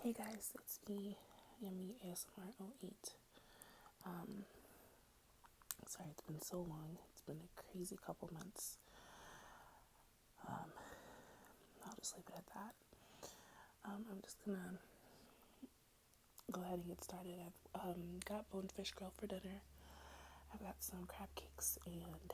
Hey guys, it's me, Yummy ASMR08. Um, Sorry it's been so long. It's been a crazy couple months. Um, I'll just leave it at that. I'm just gonna go ahead and get started. I've got bonefish grilled for dinner. I've got some crab cakes and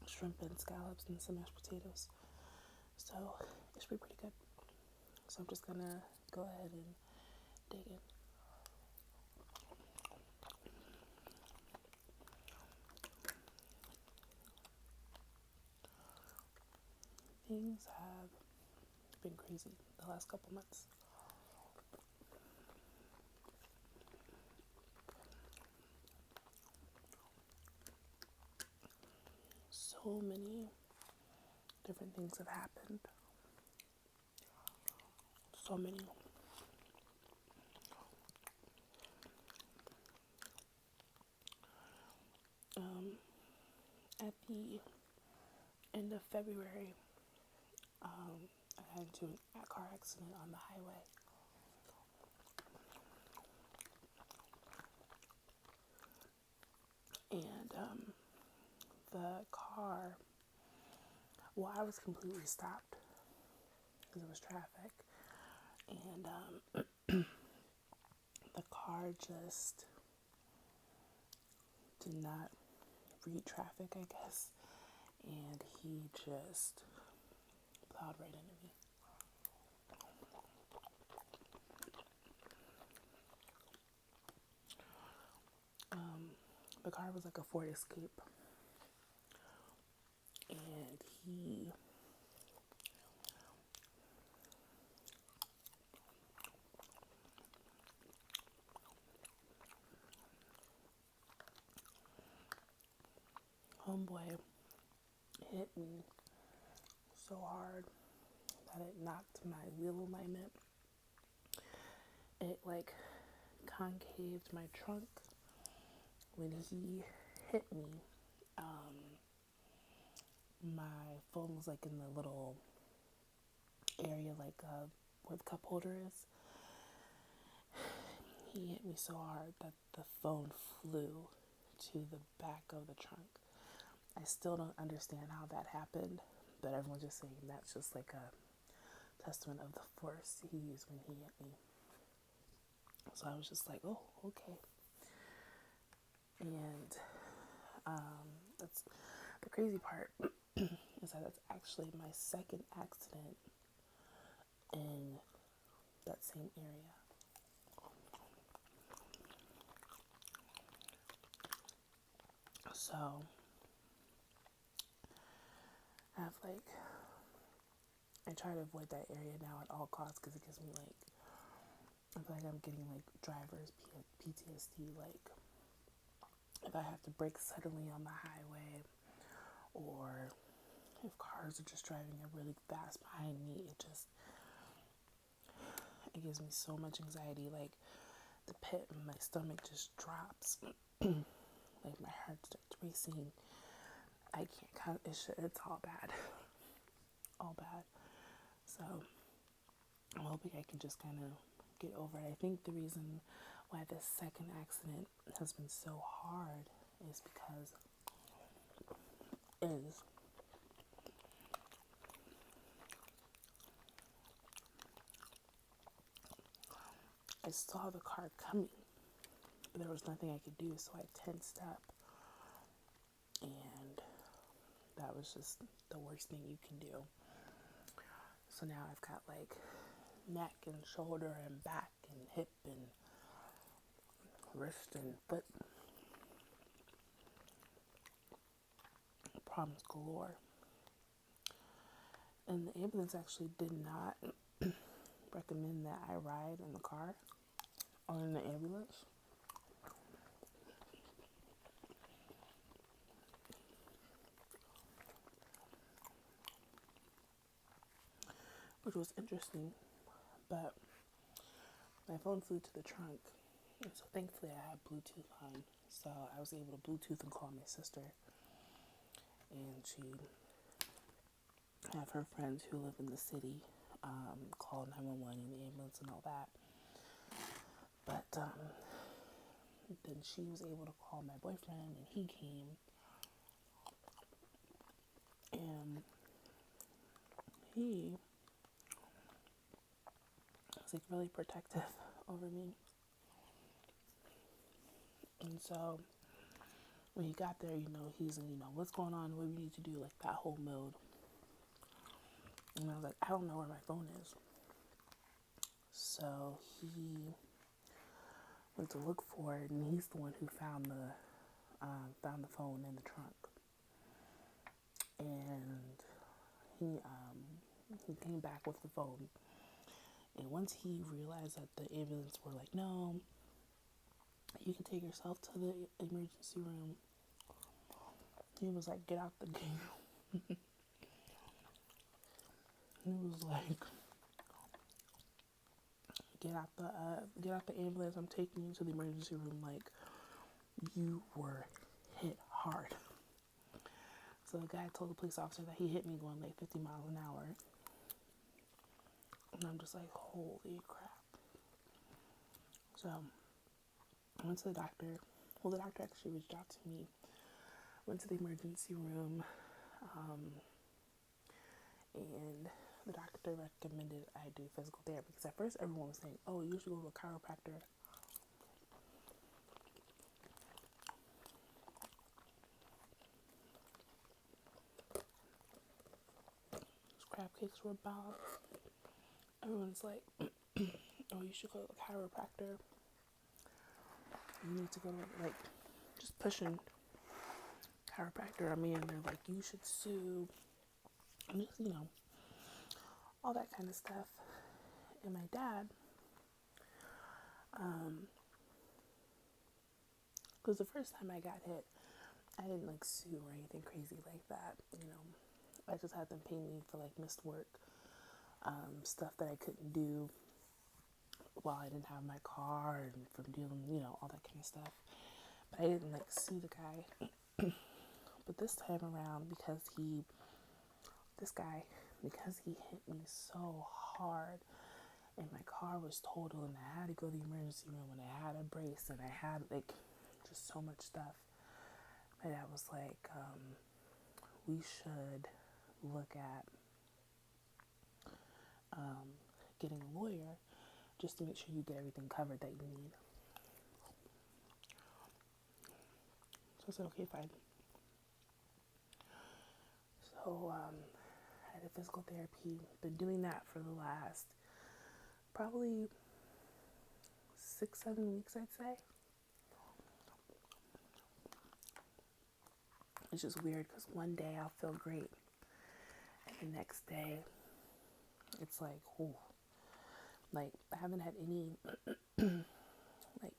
shrimp and scallops and some mashed potatoes. So it should be pretty good. So I'm just gonna go ahead and dig in. Things have been crazy the last couple months. So many different things have happened. So many. At the end of February, I got into a car accident on the highway. And the car, well, I was completely stopped because it was traffic. And the car just did not read traffic, I guess. And he just plowed right into me. The car was like a Ford Escape. And he homeboy hit me so hard that it knocked my wheel alignment. It like concaved my trunk. When he hit me, my phone was like in the little area like where the cup holder is. He hit me so hard that the phone flew to the back of the trunk. I still don't understand how that happened, but everyone's just saying that's just like a testament of the force he used when he hit me. So I was just like, oh, okay. And that's the crazy part is that that's actually my second accident in that same area. So I have like, I try to avoid that area now at all costs because it gives me like, I feel like I'm getting like driver's PTSD. Like if I have to brake suddenly on the highway, or if cars are just driving up really fast behind me, it gives me so much anxiety. Like the pit in my stomach just drops. Like my heart starts racing. I can't count. It's all bad, all bad. So I'm hoping I can just kind of get over it. I think the reason why this second accident has been so hard is because is I saw the car coming, but there was nothing I could do, so I tensed up, and that was just the worst thing you can do. So now I've got like neck and shoulder and back and hip and wrist and foot problems galore. And the ambulance actually did not recommend that I ride in the car or in the ambulance. Which was interesting, but my phone flew to the trunk, and so thankfully I had Bluetooth on, so I was able to Bluetooth and call my sister, and she have her friends who live in the city call 911 and the ambulance and all that. But then she was able to call my boyfriend, and he came, and he was like really protective over me. And so when he got there, he's like, what's going on? What do we need to do? Like that whole mode. And I was like, I don't know where my phone is. So he went to look for it, and he's the one who found the phone in the trunk. And he came back with the phone. And once he realized that the ambulance were like, no, you can take yourself to the emergency room, he was like, get out the game. He was like, get out the ambulance. I'm taking you to the emergency room. Like, you were hit hard. So the guy told the police officer that he hit me going like 50 miles an hour. And I'm just like, holy crap. So I went to the doctor. Well, the doctor actually reached out to me. Went to the emergency room. And the doctor recommended I do physical therapy. Because at first everyone was saying, oh, you should go to a chiropractor. Crab cakes were about. Everyone's like, oh, you should go to a chiropractor. You need to go to, like, just pushing chiropractor. I mean, they're like, you should sue. And just, all that kind of stuff. And my dad, because the first time I got hit, I didn't like sue or anything crazy like that. I just had them pay me for like missed work, stuff that I couldn't do while I didn't have my car, and from dealing, all that kind of stuff. But I didn't like sue the guy. But this time around, because he hit me so hard, and my car was totaled, and I had to go to the emergency room, and I had a brace, and I had like just so much stuff. My dad was like, we should look at getting a lawyer just to make sure you get everything covered that you need. So I said, okay, fine. So I did physical therapy. Been doing that for the last probably 6-7 weeks, I'd say. It's just weird because one day I'll feel great, and the next day it's like, ooh, like I haven't had any like,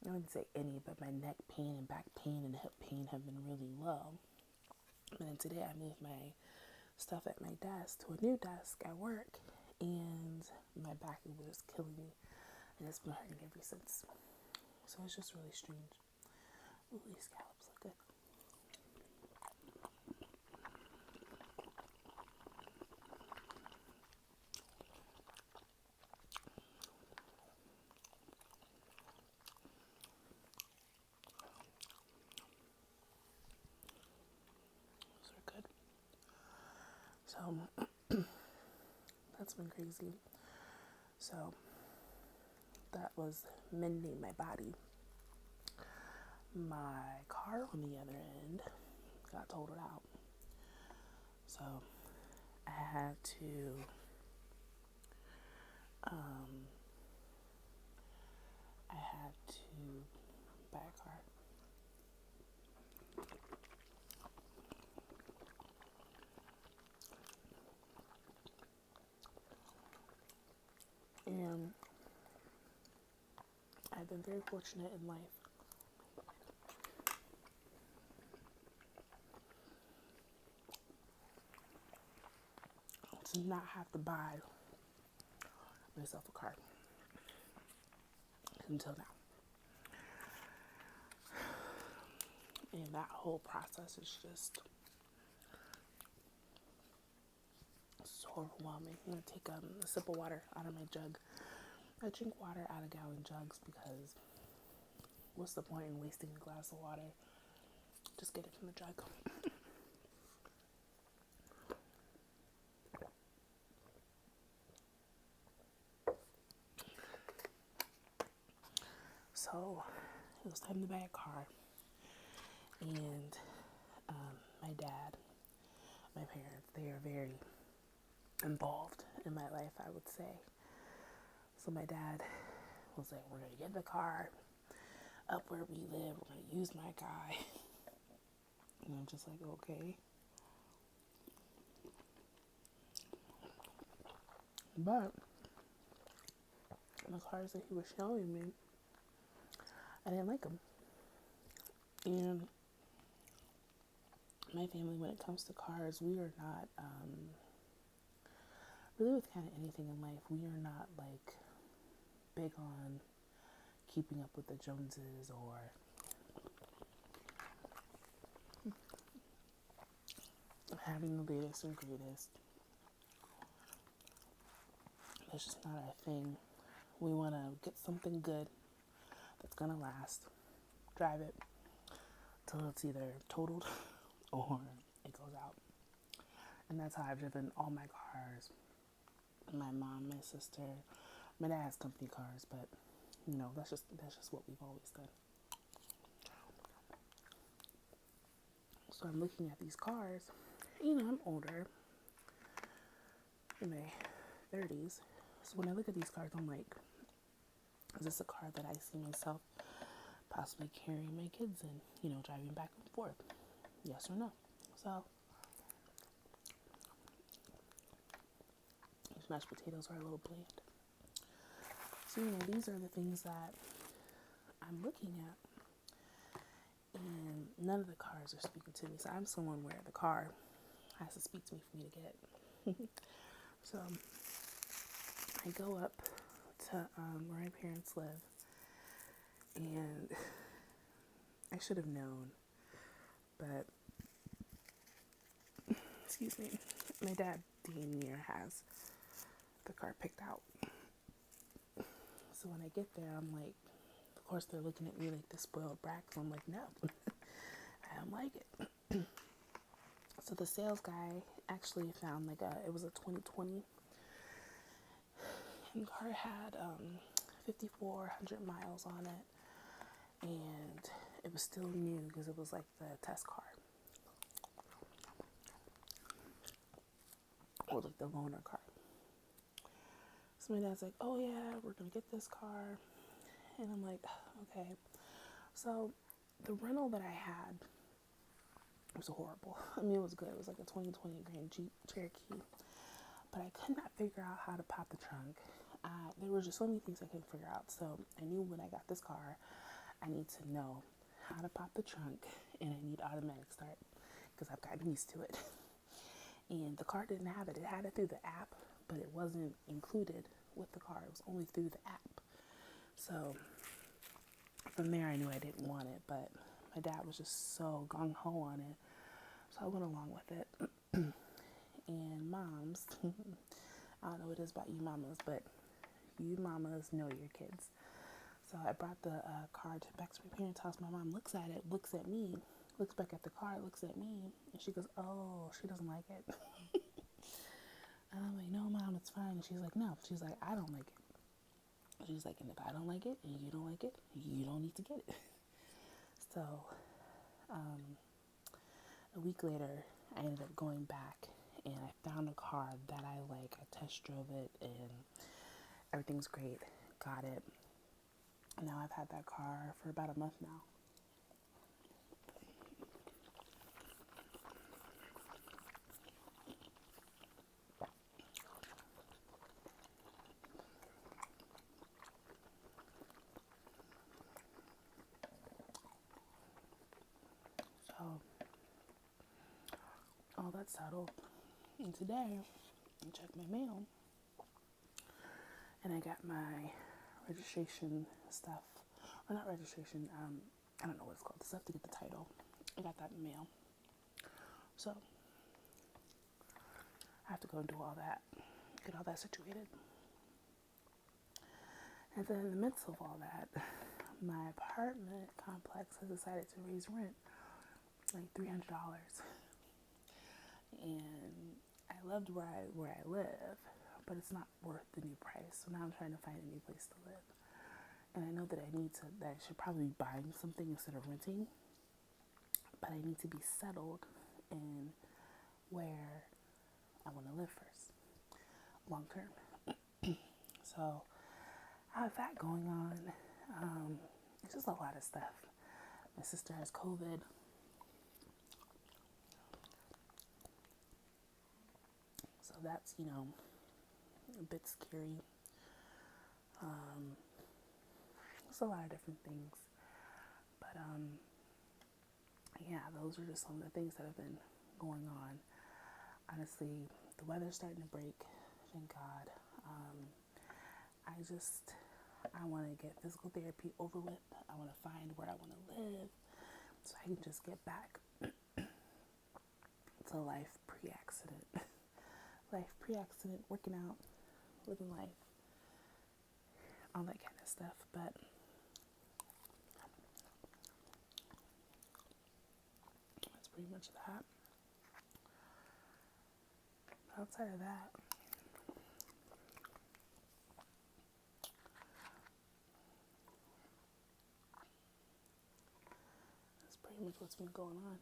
I wouldn't say any, but my neck pain and back pain and hip pain have been really low. And then today I moved my stuff at my desk to a new desk at work, and my back was killing me, and it's been hurting ever since. So it's just really strange. Ooh, these scallops look good. Those are good. So that's been crazy. So that was mending my body. My car on the other end got totaled out. So I had to buy a car. And I've been very fortunate in life to not have to buy myself a car until now. And that whole process is just so overwhelming. I'm gonna take a sip of water out of my jug. I drink water out of gallon jugs because what's the point in wasting a glass of water? Just get it from the jug. So it was time to buy a car, and my dad, my parents, they are very involved in my life, I would say. So my dad was like, we're gonna get the car up where we live, we're gonna use my guy. And I'm just like, okay. But the cars that he was showing me, I didn't like them. And my family, when it comes to cars, we are not, really with kind of anything in life, we are not like big on keeping up with the Joneses or having the latest and greatest. That's just not our thing. We want to get something good that's going to last, drive it till it's either totaled or it goes out. And that's how I've driven all my cars. My mom, my sister, my dad has company cars, but you know, that's just what we've always done. So I'm looking at these cars. You know, I'm older, in my 30s. So when I look at these cars, I'm like, is this a car that I see myself possibly carrying my kids in? You know, driving back and forth. Yes or no? So these mashed potatoes are a little bland. So, you know, these are the things that I'm looking at. And none of the cars are speaking to me. So I'm someone where the car has to speak to me for me to get it. So I go up to where my parents live. And I should have known. But, excuse me, my dad damn near has the car picked out. So when I get there, I'm like, of course they're looking at me like this spoiled brat. So I'm like, no, I don't like it. So the sales guy actually found it was a 2020. And the car had 5,400 miles on it. And it was still new because it was like the test car. Or like the loaner car. So my dad's like, oh yeah, we're going to get this car. And I'm like, okay. So the rental that I had was horrible. I mean, it was good. It was like a 2020 Grand Jeep Cherokee. But I could not figure out how to pop the trunk. There were just so many things I couldn't figure out. So I knew when I got this car, I need to know how to pop the trunk. And I need automatic start because I've gotten used to it. And the car didn't have it. It had it through the app, but it wasn't included with the car. It was only through the app. So from there, I knew I didn't want it, but my dad was just so gung-ho on it. So I went along with it. And moms, I don't know what it is about you mamas, but you mamas know your kids. So I brought the car back to my parents' house. My mom looks at it, looks at me, looks back at the car, looks at me, and she goes, oh, she doesn't like it. And I'm like, no, Mom, it's fine. And she's like, no. She's like, I don't like it. She's like, and if I don't like it and you don't like it, you don't need to get it. So a week later, I ended up going back and I found a car that I like. I test drove it and everything's great. Got it. And now I've had that car for about a month now. So all that's settled. And today, I checked my mail and I got my registration stuff. Or not registration, I don't know what it's called. The stuff to get the title. I got that in the mail. So I have to go and do all that, get all that situated. And then in the midst of all that, my apartment complex has decided to raise rent like $300. And I loved where I live, but it's not worth the new price. So now I'm trying to find a new place to live. And I know that I should probably be buying something instead of renting, but I need to be settled in where I want to live first, long term. So I have that going on. It's just a lot of stuff. My sister has COVID. So that's, a bit scary. It's a lot of different things. But yeah, those are just some of the things that have been going on. Honestly, the weather's starting to break. Thank God. I want to get physical therapy over with. I want to find where I want to live so I can just get back to life pre-accident. Life pre-accident, working out, living life, all that kind of stuff. But that's pretty much that. Outside of that, that's pretty much what's been going on.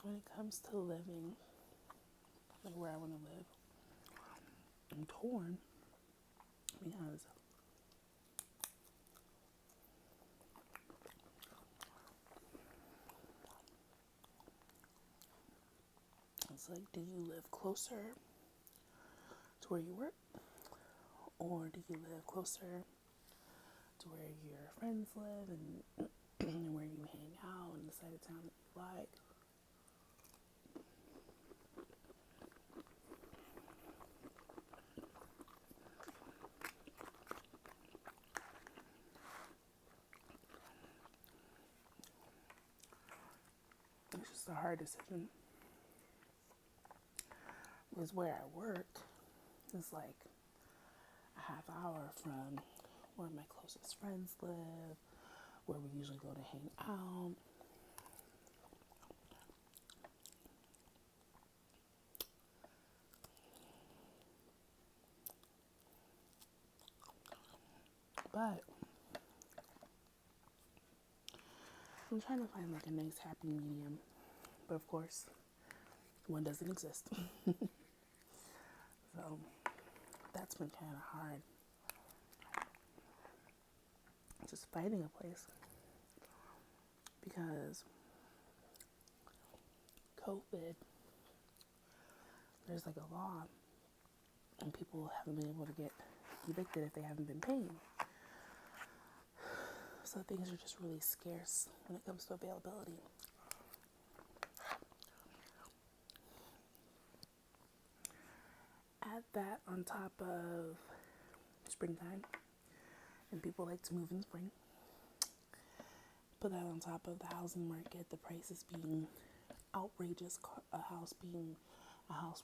When it comes to living, like where I want to live, I'm torn because it's like, do you live closer to where you work, or do you live closer to where your friends live and where you hang out and the side of town that you like? It's just a hard decision. Because where I work is like a half hour from where my closest friends live, where we usually go to hang out. But I'm trying to find like a nice happy medium. But of course, one doesn't exist. So that's been kind of hard. Just finding a place. Because COVID, there's like a law, and people haven't been able to get evicted if they haven't been paying. So things are just really scarce when it comes to availability. Add that on top of springtime, and people like to move in spring. Put that on top of the housing market, the prices being outrageous, a house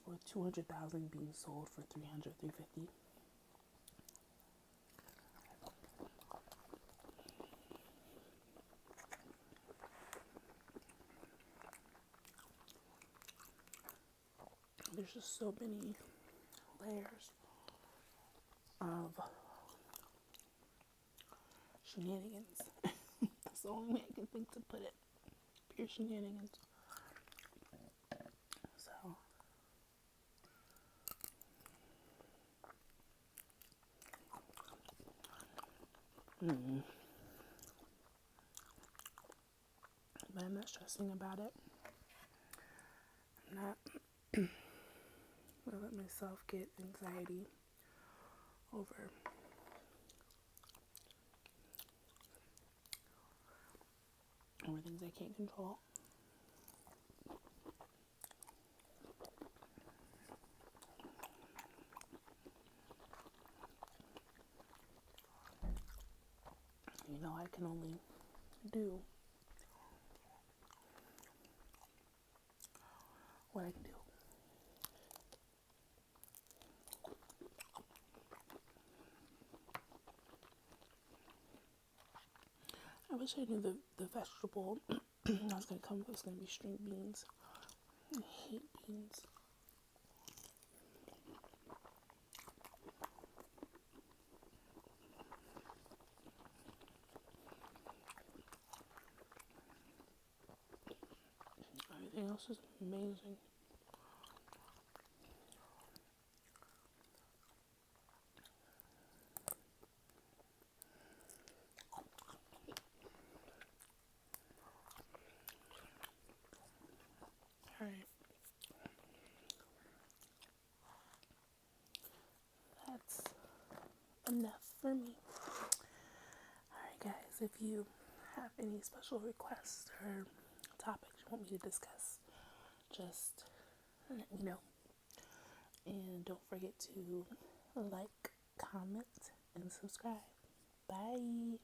worth $200,000 being sold for $300,000, $350,000. There's just so many layers of shenanigans. That's the only way I can think to put it. Pure shenanigans. So, but I'm not stressing about it. I'm not gonna let myself get anxiety over things I can't control. I can only do what I can do. I wish I knew the vegetable I was gonna come up with was gonna be string beans. I hate beans. Everything else is amazing. Alright. That's enough for me. Alright, guys, if you have any special requests or topics you want me to discuss, just let me know. And don't forget to like, comment, and subscribe. Bye.